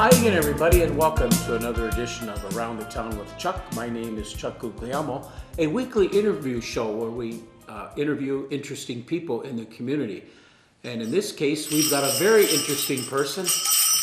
Hi again, everybody, and welcome to another edition of Around the Town with Chuck. My name is Chuck Guglielmo, a weekly interview show where we interview interesting people in the community. And in this case, we've got a very interesting person.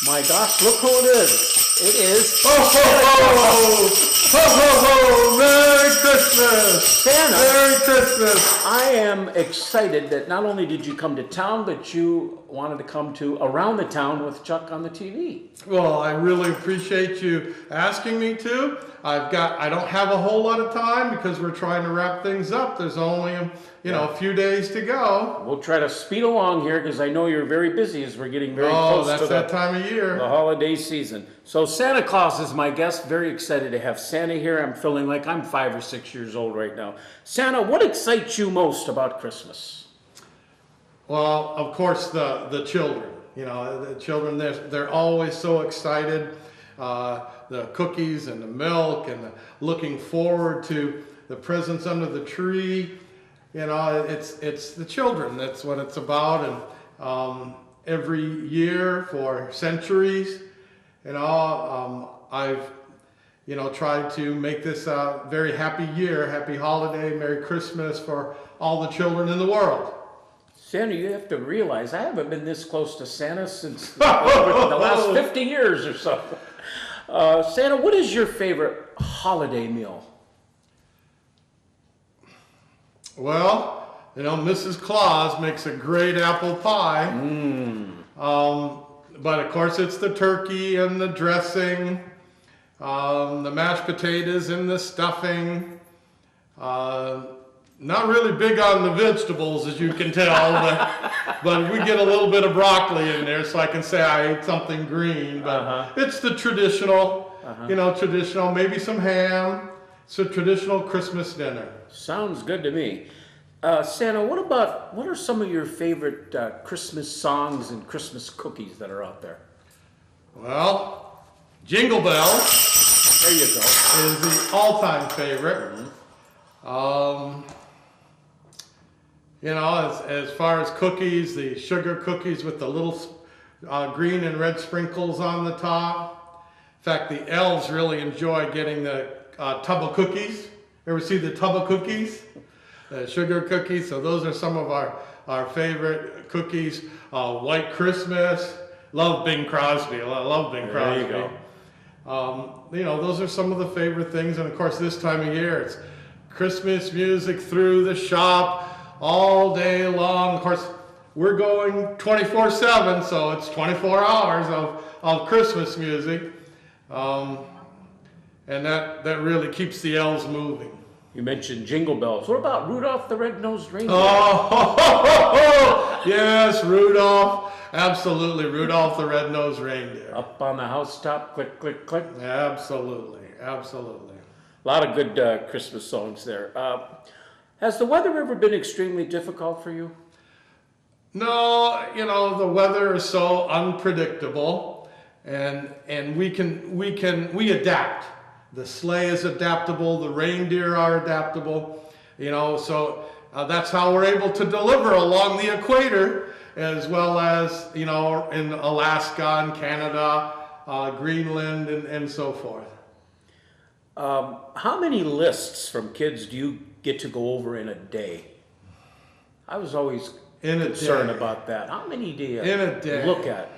My gosh, look who it is. It is... Ho, ho, ho! Ho, ho, ho! Merry Christmas! Santa. Merry Christmas! I am excited that not only did you come to town, but you wanted to come to Around the Town with Chuck on the TV. Well, I really appreciate you asking me to. I don't have a whole lot of time because we're trying to wrap things up. There's only, a few days to go. We'll try to speed along here because I know you're very busy as we're getting very Oh, close that's to that time of year. the holiday season. So Santa Claus is my guest. Very excited to have Santa here. I'm feeling like I'm 5 or 6 years old right now. Santa, what excites you most about Christmas? Well, of course, the children. The children, they're always so excited. The cookies and the milk and looking forward to the presents under the tree. It's the children. That's what it's about. And every year for centuries, I've tried to make this a very happy year, happy holiday, Merry Christmas for all the children in the world. Santa, you have to realize I haven't been this close to Santa since the last 50 years or so. Santa, what is your favorite holiday meal? Well, Mrs. Claus makes a great apple pie. But of course it's the turkey and the dressing, the mashed potatoes and the stuffing. Not really big on the vegetables, as you can tell, but we get a little bit of broccoli in there, so I can say I ate something green. But it's the traditional, traditional, maybe some ham. It's a traditional Christmas dinner. Sounds good to me. Santa, what are some of your favorite Christmas songs and Christmas cookies that are out there? Well, Jingle Bells. There you go. Is the all-time favorite. As far as cookies, the sugar cookies with the little green and red sprinkles on the top. In fact, the elves really enjoy getting the tub of cookies. Ever see the tub of cookies? The sugar cookies. So those are some of our favorite cookies. White Christmas. Love Bing Crosby. I love Bing Crosby. There you go. Those are some of the favorite things. And of course, this time of year, it's Christmas music through the shop all day long. Of course, we're going 24/7, so it's 24 hours of Christmas music. And that really keeps the elves moving. You mentioned Jingle Bells. What about Rudolph the Red-Nosed Reindeer? Oh, yes, Rudolph. Absolutely, Rudolph the Red-Nosed Reindeer. Up on the housetop, click, click, click. Absolutely, absolutely. A lot of good Christmas songs there. Has the weather ever been extremely difficult for you? No, the weather is so unpredictable, and we adapt. The sleigh is adaptable, the reindeer are adaptable, so that's how we're able to deliver along the equator, as well as, in Alaska and Canada, Greenland, and so forth. How many lists from kids do you get to go over in a day? I was always concerned about that. How many do you look at?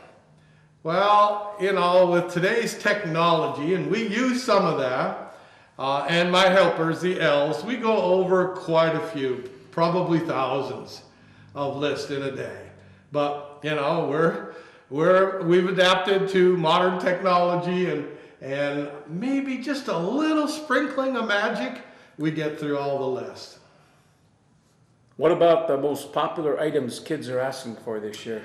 Well, with today's technology, and we use some of that, and my helpers, the elves, we go over quite a few, probably thousands of lists in a day. But, we've adapted to modern technology, and maybe just a little sprinkling of magic, we get through all the lists. What about the most popular items kids are asking for this year?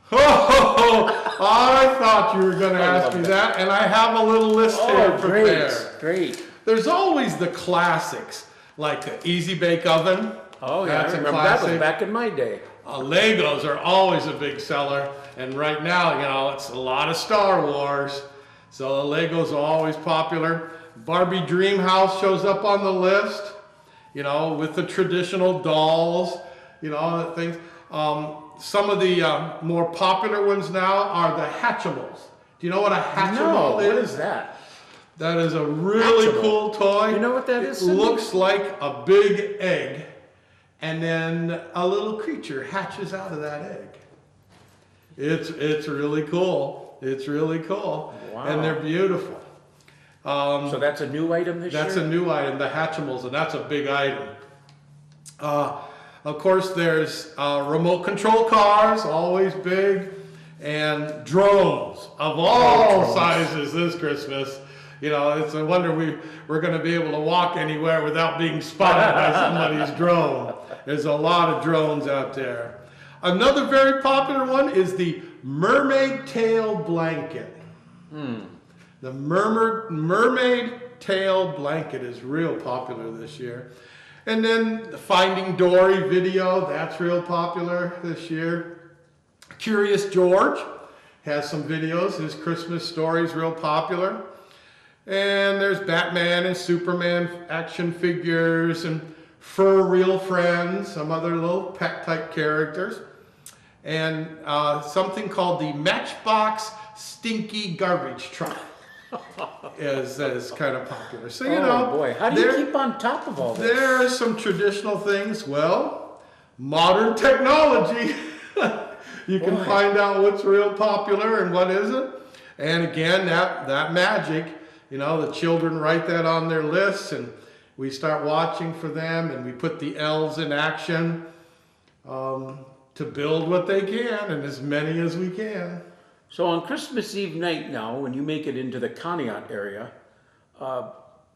Oh, I thought you were going to ask me that, and I have a little list here prepared. Great. There's always the classics, like the Easy Bake Oven. Oh, yeah, That's I remember a that classic. was back in my day. Legos are always a big seller, and right now, it's a lot of Star Wars, so the Legos are always popular. Barbie Dream House shows up on the list, with the traditional dolls, things. Some of the more popular ones now are the Hatchimals. Do you know what a No, Hatchimal what is? is that? That is a really Hatchimal. cool toy. You know what that is, It Cindy? looks like a big egg, and then a little creature hatches out of that egg. It's really cool. It's really cool. Wow. And they're beautiful. So that's a new item this That's year? a new item, the Hatchimals, and that's a big item. Of course, there's remote control cars, always big, and drones of all drones. sizes this Christmas. You know, it's a wonder we're going to be able to walk anywhere without being spotted by somebody's drone. There's a lot of drones out there. Another very popular one is the mermaid tail blanket. The mermaid tail blanket is real popular this year. And then the Finding Dory video, that's real popular this year. Curious George has some videos. His Christmas story is real popular. And there's Batman and Superman action figures and Fur Real Friends, some other little pet type characters. And something called the Matchbox Stinky Garbage Truck is kind of popular. So, you know, boy, how do you keep on top of all this? there are some traditional things. Well, modern technology. You can Boy. find out what's real popular and what isn't. And again, that magic, you know, the children write that on their lists and we start watching for them and we put the elves in action to build what they can and as many as we can. So on Christmas Eve night now, when you make it into the Conneaut area,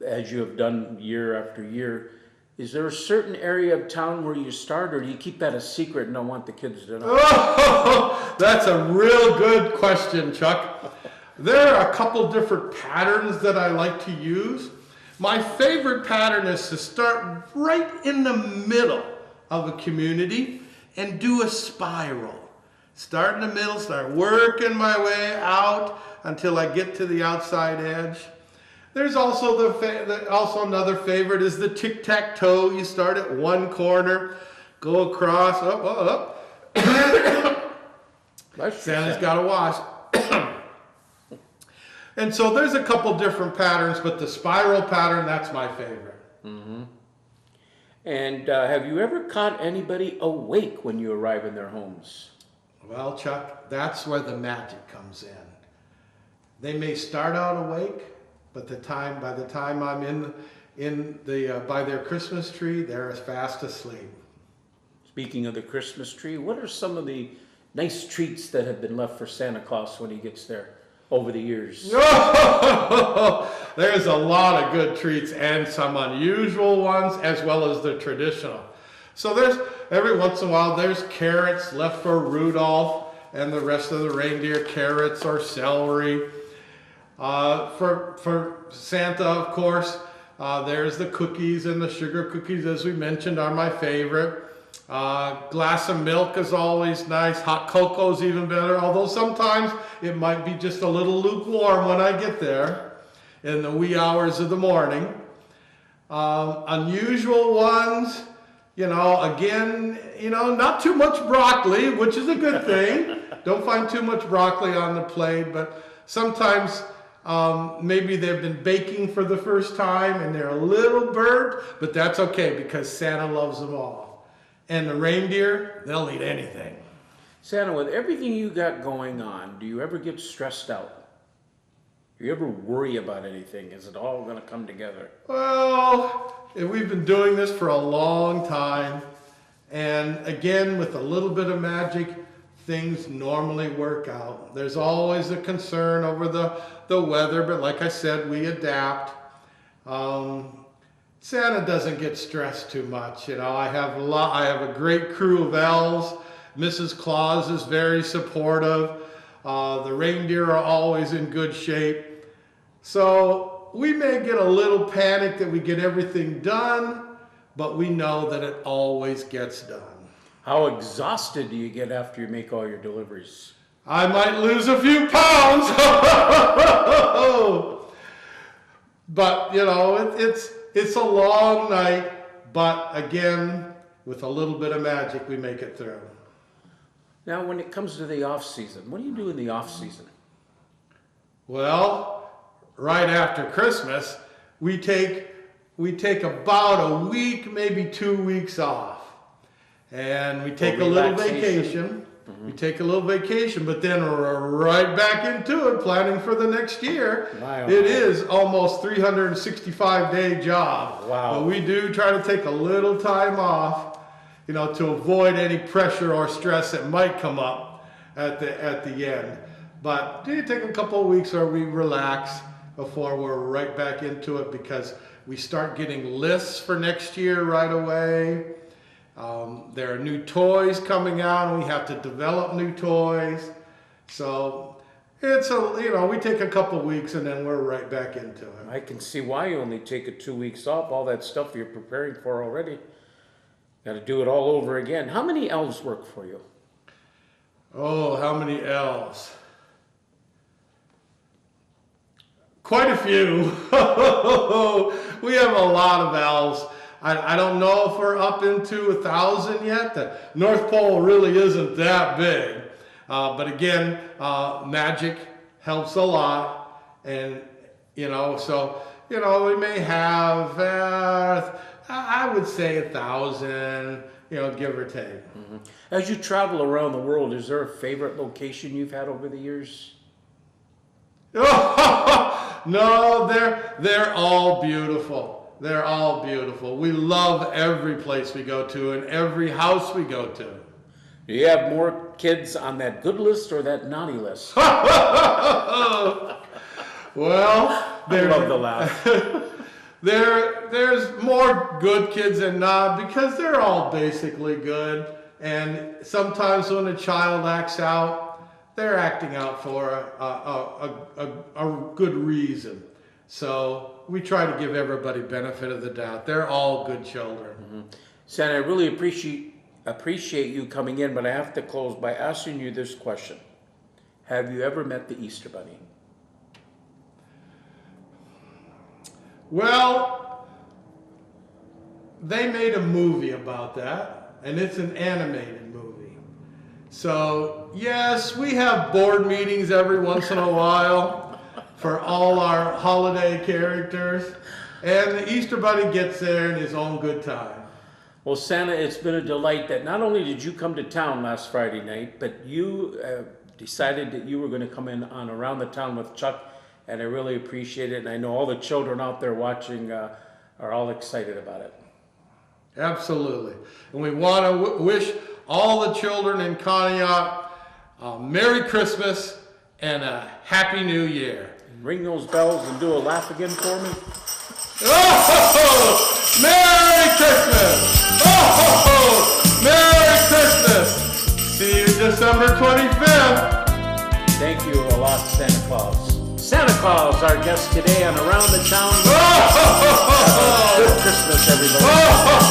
as you have done year after year, is there a certain area of town where you start, or do you keep that a secret and don't want the kids to know? Oh, that's a real good question, Chuck. There are a couple different patterns that I like to use. My favorite pattern is to start right in the middle of a community and do a spiral. Start in the middle, start working my way out until I get to the outside edge. There's also also another favorite is the tic-tac-toe. You start at one corner, go across, up. Santa's got to wash. And so there's a couple different patterns, but the spiral pattern, that's my favorite. Mm-hmm. And have you ever caught anybody awake when you arrive in their homes? Well, Chuck, that's where the magic comes in. They may start out awake, but by the time I'm by their Christmas tree, they're as fast asleep. Speaking of the Christmas tree, what are some of the nice treats that have been left for Santa Claus when he gets there over the years? There's a lot of good treats and some unusual ones as well as the traditional. So there's every once in a while there's carrots left for Rudolph and the rest of the reindeer, carrots or celery. For Santa, of course, there's the cookies, and the sugar cookies, as we mentioned, are my favorite. Glass of milk is always nice. Hot cocoa is even better, although sometimes it might be just a little lukewarm when I get there in the wee hours of the morning. Unusual ones, again, not too much broccoli, which is a good thing. Don't find too much broccoli on the plate, but sometimes maybe they've been baking for the first time and they're a little burnt, but that's okay because Santa loves them all. And the reindeer, they'll eat anything. Santa, with everything you got going on, do you ever get stressed out? Do you ever worry about anything? Is it all going to come together? Well, we've been doing this for a long time. And again, with a little bit of magic, things normally work out. There's always a concern over the weather, but like I said, we adapt. Santa doesn't get stressed too much. I have a great crew of elves. Mrs. Claus is very supportive. The reindeer are always in good shape. So we may get a little panic that we get everything done, but we know that it always gets done. How exhausted do you get after you make all your deliveries? I might lose a few pounds. But, it's a long night. But again, with a little bit of magic, we make it through. Now, when it comes to the off season, what do you do in the off season? Well, right after Christmas, we take about a week, maybe 2 weeks off. And we take a little vacation. We take a little vacation, but then we're right back into it, planning for the next year. Wow. It is almost 365-day job. Wow. But we do try to take a little time off, to avoid any pressure or stress that might come up at the end. But you take a couple of weeks where we relax before we're right back into it, because we start getting lists for next year right away. There are new toys coming out, and we have to develop new toys. So it's we take a couple of weeks and then we're right back into it. I can see why you only take 2 weeks off. All that stuff you're preparing for already. Got to do it all over again. How many elves work for you? Oh, how many elves? Quite a few. We have a lot of elves. I don't know if we're up into 1,000 yet. The North Pole really isn't that big. But again, magic helps a lot. And, so, we may have, I would say 1,000, give or take. Mm-hmm. As you travel around the world, is there a favorite location you've had over the years? No, they're all beautiful. They're all beautiful. We love every place we go to and every house we go to. Do you have more kids on that good list or that naughty list? Well, I love the laugh. There's more good kids than not, because they're all basically good. And sometimes when a child acts out, they're acting out for a good reason. So we try to give everybody benefit of the doubt. They're all good children. Mm-hmm. Santa, I really appreciate you coming in, but I have to close by asking you this question. Have you ever met the Easter Bunny? Well, they made a movie about that, and it's an animated movie. So, yes, we have board meetings every once in a while for all our holiday characters, and the Easter Bunny gets there in his own good time. Well, Santa, it's been a delight that not only did you come to town last Friday night, but you decided that you were going to come in on Around the Town with Chuck, and I really appreciate it, and I know all the children out there watching are all excited about it. Absolutely. And we want to wish all the children in Conneaut a Merry Christmas and a Happy New Year. Ring those bells and do a laugh again for me. Oh, Merry Christmas! Oh, Merry Christmas! See you December 25th. Thank you a lot, Santa Claus. Santa Claus, our guest today on Around the Town. Oh, Good Christmas, everybody.